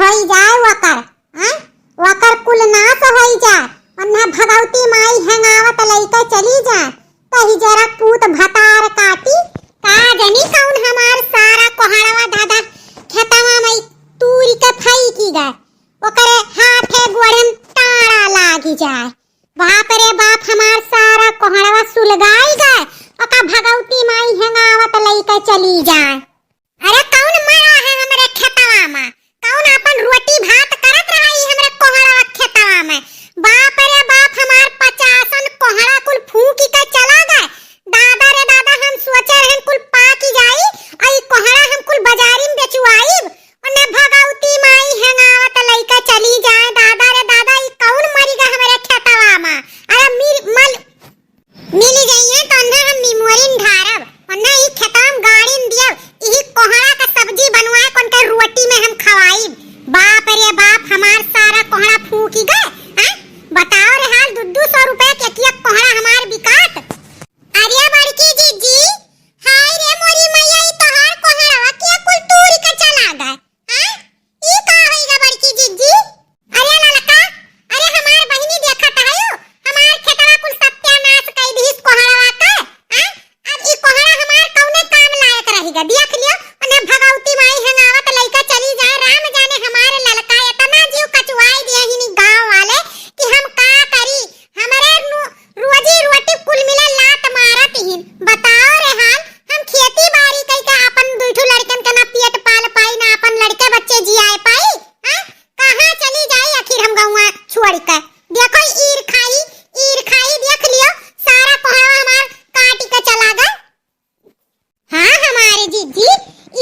होई जाए वकर, हैं? वकर कुल नाश होई जाए और ना भगवती माई हैंगावत लइका चली जाए तही जरा पूत भतार काटी का जनी कौन हमार सारा कोहड़वा दादा खेतवा में तूरी के फई की गए ओकरे हाथे गोड़े ताड़ा लागी जाए। बाप रे बाप हमार सारा कोहड़वा सुलगाई गए ओका भगवती माई हैंगावत लइका चली जाए। अरे कौन मरा है हमरे खेतवा में? कौन अपन रोटी भात करत रही हमरे कोहड़वा खेतवा में? बाप रे बाप हमार 50 कोहड़ा कुल फूंकी के चला गए। दादा रे दादा हम सोचे रहन कुल पाकी जाई आई कोहड़ा हम कुल बाजारी में बेचवाई और ने भगवती माई हैंगावत लइका चली जाए। दादा रे दादा ई कौन मरी गए हमरे खेतवा में? अरे मिल जाइए तो ना हम मिमोरिन धारब और ना ई खेतवा में गाड़ी में दियब ई कोहड़ा का सब्जी बनवाए कोन के रोटी में हम खवाई। बाप रे बाप हमार सारा कोहड़ा फूंकी गए। हैं बताओ रे हाल 200 रुपए के एक कोहड़ा हमार बिकात। अरे बड़की जीजी हाय रे मोरी मैया ई तोहार कोहड़वा के कुल तूरी के चला गए। हैं ई का होइगा बड़की जीजी? अरे ललका अरे हमार बहिनी देखत आयो हमार खेतवा कुल सत्यानाश कई दीस कोहड़वा का। हैं अब ई कोहड़ा हमार कौने काम लायक रहीगा देख लियो और भगवती माई हैंगावत लइका चली जाए। राम जाने हमारे ललका इतना जीव कचवाई दियहिनी गांव वाले कि हम का करी हमरे रोजी रोटी कुल मिले लात मारत हिन। बताओ रे हाल हम खेती बाड़ी कई के अपन दुठू लड़कन के ना पेट पाल पाई ना अपन लड़के बच्चे जियाए पाई। हैं कहां चली जाई आखिर हम गांव छोड़ के? देखो ईर खाई देख लियो सारा कोहड़ा हमार काट के चला गए। हां हमारे जीजी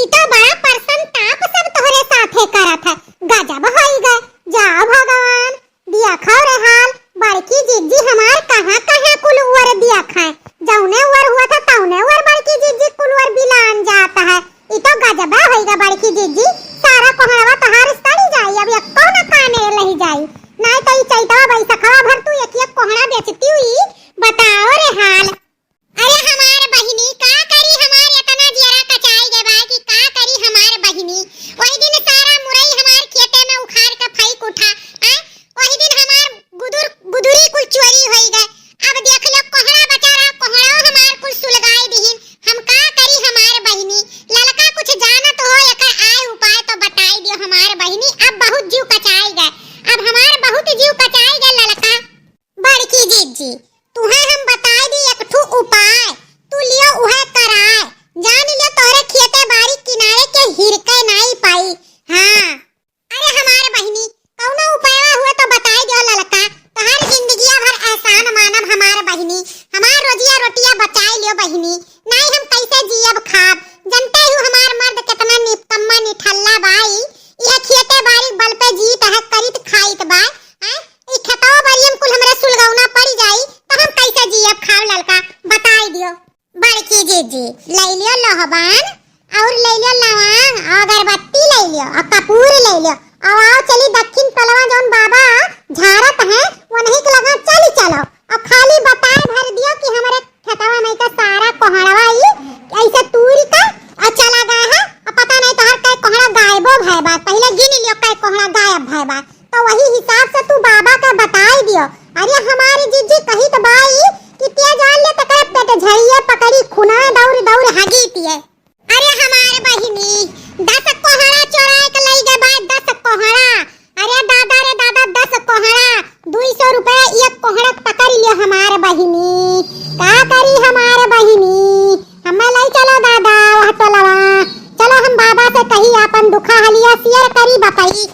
ई तो बड़ा परसन ताप सब तोहरे साथे करत है गजब होई गए। जाओ भगवान देखो रे हाल बड़की जीजी हमार कहां कुल वर दिया खाए जौने वर हुआ था तौने वर बड़की जीजी कुल वर बिलान जाता है। ई तो गजब होईगा बड़की जीजी सारा कोहड़वा तहार सड़ी जाई अब एक कौन कामे लही जाई नहीं तो ई चैतवा बैसखवा भर तू एक कोहड़ा बेचती हुई। बताओ रे हाल। अरे हमार बहिनी का करी हमार इतना जियरा कचाई गे बा कि का करी हमार बहिनी वही दिन सारा मुरई हमार खेते में उखाड़ के फेंक उठा। वही दिन हमार गुदुरी कुल चोरी होई गए। अब देख लो कोहड़ा बेचारा कोहड़ा हमार कुल सुलगाई दीहिन हम का करी हमार बहिनी। ललका कुछ जानत हो एकर आय उपाय तो बताई दियो हमार बहिनी। अब बहुत जीव कचाई गए अब हमार बहुत जीव कचाई गए ललका। बड़की जीजी तुहे हम बताई दी एक ठू उपाय तू लियो उहे कराए जान लियो तोरे खेते बाड़ी किनारे के हिरके नहीं पाई। हां अरे हमार बहिनी कौनो उपाय हुए तो बताई दियो ललका तोहार जिंदगिया भर एहसान मानब हमार बहिनी। हमार रोजिया रोटिया बचाई लियो बहिनी नहीं हम कैसे जियब खाब। जनते हो हमार मर्द कितना निकम्मा निठल्ला बाई यह खेते बाड़ी बल पे जीत है करित खाइत बा। हैं ई खेतवा बाड़ियम कुल हमरे सुलगौना पड़ी जाई तो हम कैसे जियब खाव ललका बताई दियो। बड़की जीजी ले लियो लोहबान और ले लियो लवंग अगरबत्ती ले लियो और कपूर ले लियो और आओ चली दक्षिण तलवा जोन बाबा झारत है वहीं के लगा चलो और खाली बताए भर दियो कि हमारे खेतवा में का सारा कोहड़वा ई ऐसे तूरी का और चला गया है और पता नहीं तो हर कई कोहड़ा गायबो भय बा पहले गिन लियो कई कोहड़ा गायब भय बा तो वही हिसाब से तू बाबा का बताई दियो। अरे हमारी जीजी कही तो बाई कि ते जान ले तकर पेट झड़िए पकड़ी खुना दौड़ हगीतिए। अरे हमारे बहिनी 10 कोहड़ा चोराए के लई गए बा 10 कोहड़ा। अरे दादा रे दादा 10 कोहड़ा 200 रुपए एक कोहड़ा पकड़ लियो हमारे बहिनी का करी हमारे बहिनी हमें ले चलो दादा वह टोलवा चलो हम बाबा से कही अपन दुखा हलिया शेयर करी बताई।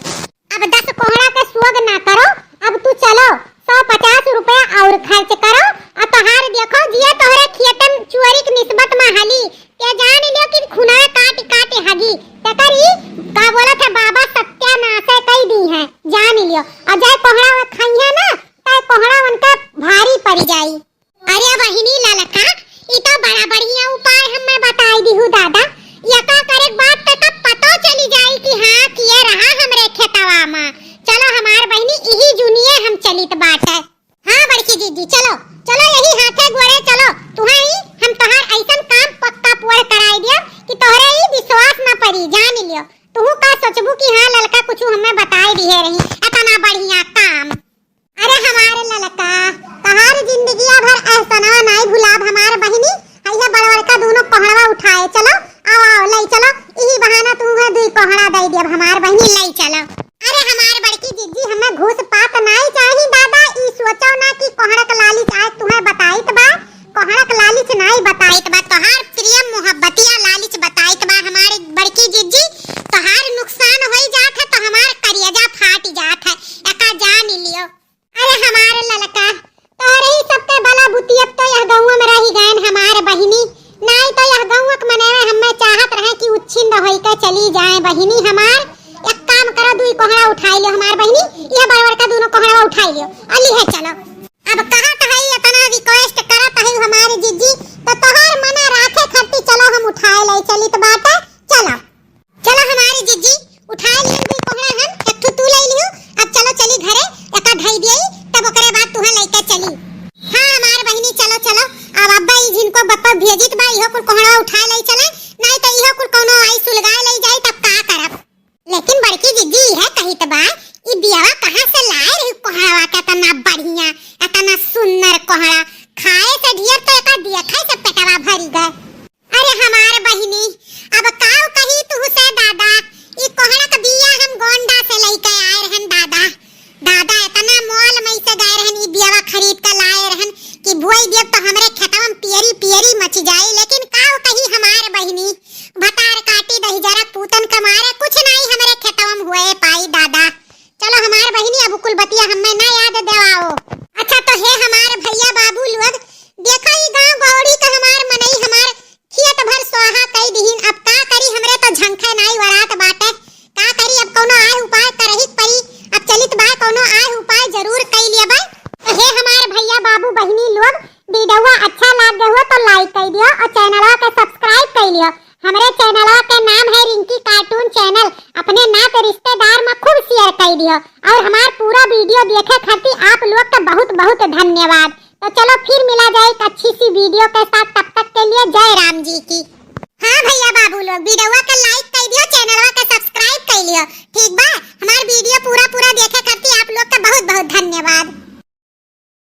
अब 10 कोहड़ा के सोग ना करो अब तू चलो 150 रुपए और खर्च करो और तोहार देखो जिया तोहरे खेतन चोरी की निस्बत में हली ते जान लियो कि खुना काट हगी तकरी का बोला था बाबा सत्यानाश कई दी है जान लियो और जाय कोहड़ा खाइया ना ताय कोहड़ा उनका भारी पड़ जाई। अरे बहिनी ललका ई तो बड़ा बढ़िया उपाय हमें बताई दी हूं दादा यका करे बात तक पतो चली जाई कि हां किए रहा हमरे खेतवा में। चलो हमार बहिनी यही जुनिए हम चलित बात है। हां बड़की दीदी चलो यही हाथे गोड़े चलो तुहाई हम तोहार ऐसन काम पक्का पूरा कराई दियो कि तोहरे ही विश्वास ना पड़ी जान लियो तू तू का सोचबू कि हाँ ललका कुछ हमें बताई दिए रही इतना बढ़िया काम। अरे हमारे ललका तहार जिंदगिया भर एहसनवा नहीं भुलाब हमार बहिनी। हइया बड़बड़का दोनों कोहड़वा उठाए चलो, आओ आओ लई चलो, यही बहाना तू है दुई कोहड़ा दई देब हमार बहिनी, लई चलो। अरे हमार बड़की जिज्जी हमें घूस पात नहीं चाही दादा, ई सोचो ना कि कोहड़क लालिच आज तुम्हें बताइत बा, कोहड़क लालिच नहीं बताइत बा, तोहार प्रेम मोहब्बतिया लालिच बताइत बा हमारी बड़की जिज्जी। तोहार नुकसान होई जात है तो हमार करियजा फाट जात है, एका जान लियो। अरे हमारे ललका तोहरे ही सबके बला बुतियब तो यह गाँव में रही गए हमारे बहिनी, नहीं तो यह गाँव के मनेवे हमें चाहत रहे कि उच्छिंद होई के चली जाए बहिनी हमार। एक काम करो दुई कोहड़ा उठाई लो हमार बहिनी, यह बड़बड़ का दोनों कोहड़ा उठाई लो, अली है चलो। अब कहत है इतना रिक्वेस्ट करत है हमारी जिज्जी तो तोहार मना राखे खट्टी चलो हम उठाए ले चली तो बात है, चलो चलो हमारी जिज्जी उठाए लिए दुई कोहड़ा हम एक तू ले लियो। अब चलो चली घरे एका ढई देई तब ओकरे बाद तुहा लेके चली। हां हमार बहिनी चलो चलो, अब अब्बा ई जिनको बप्पा भेजित बा इहो कुल कोहड़ा उठाए ले चले, नहीं तो इहो कुल कोनो आई सुलगाए ले जाई तब का करब। लेकिन बड़की जिज्जी है कही त बा ई बियावा कहां से लाए रही कोहड़ा का इतना बढ़िया इतना सुंदर कोहड़ा, खाए से ढेर तो एका देखै से पेटवा भरी गए। अरे हमार बहिनी अब काऊ कही तू से दादा, ई कोहड़ा का बिया हम गोंडा से लेके आए रहन दादा, दादा इतना मॉल में से गए रहन ई बियावा खरीद के लाए रहन कि भोई देव तो हमरे खेतवा में पियरी पियरी मच जाई। लेकिन काऊ कही हमार बहिनी भतार काटी दही जरा पूतन कमारे कुछ नहीं हमरे खेतवा में हुए पाई दादा। चलो हमार बहिनी अब कुल बतिया हमें ना याद देवाओ। अच्छा तो हे हमार भैया बाबू लोग देखो ई गांव गौड़ी का हमार मनई हमार खेत भर सोहा कई दिहिन, अब का करी हमरे तो झंखे नहीं वरात बाटे, का करी अब कोनो आय उपाय करही पड़ी। अब चलित बा कोनो आय उपाय जरूर कई लेबै। तो हे हमार भैया बाबू बहिनी लोग वीडियो अच्छा लाग गयो तो लाइक कर दियो और चैनलवा के सब्सक्राइब कर लियो। हमरे चैनलवा के नाम है रिंकी कार्टून चैनल, अपने नात रिश्तेदार में खूब शेयर कर दियो और हमार पूरा वीडियो देखे खातिर आप लोग का बहुत बहुत धन्यवाद। तो चलो फिर मिला जाए एक अच्छी सी वीडियो के साथ, तब तक के लिए जय राम जी की। हाँ भैया बाबू लोग वीडियो का लाइक कर दियो, चैनलवा का सब्सक्राइब कर लियो, ठीक बा। हमार वीडियो पूरा देखे खातिर आप लोग का बहुत बहुत धन्यवाद।